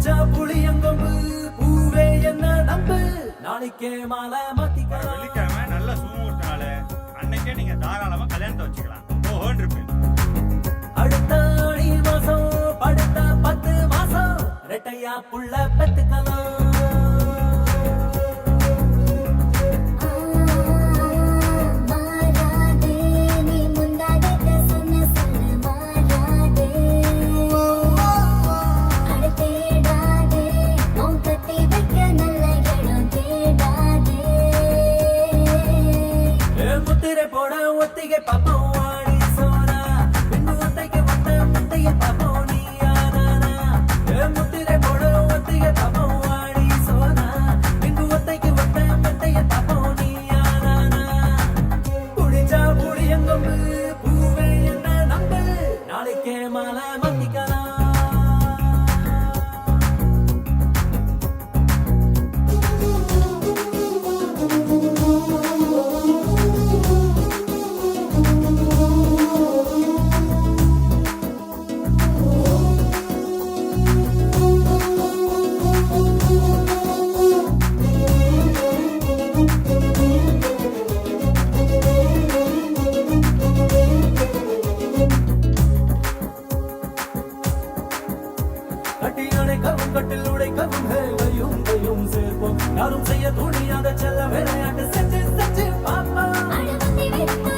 புடிச்சா புளியங்கொம்பு பூவே என்ன நம்பு நாளைக்கே மாலை மாத்திக்கலாம். வெள்ளிக்கிழமை நல்ல சுமூர்த்த நாள், அன்னைக்கே நீங்க தாராளமா கல்யாணத்தை வச்சுக்கலாம். ஓஹோன்னு இருப்பேன். அடுத்த ஆடி மாசம் படுத்த 10 மாசம் ரெட்டையா புள்ள பெத்துக்கலாம். முத்திரை போட ஒத்திகை பாப்போம் ஆடி சோனா பின்னு ஒத்தைக்கு வந்த முத்தைய பாப்போம் நீ யாரானா. முத்திரை போட ஒத்திகை பாப்போம் ஆடி சோனா பின்னு ஒத்தைக்கு வந்த முத்தைய பாப்போம் நீ யாரானா. புடிச்சா புளியங்கொம்பு பூவே என்ன நம்பு நாளைக்கே மாலை மாத்திக்கலாம். கட்டியணைக்கவும் கட்டில் உடைக்கவும் கையும் கையும் சேர்ப்போம் யாரும் செய்ய துணியாத செல்ல விளையாட்டு செஞ்சு செஞ்சு பாப்போம்.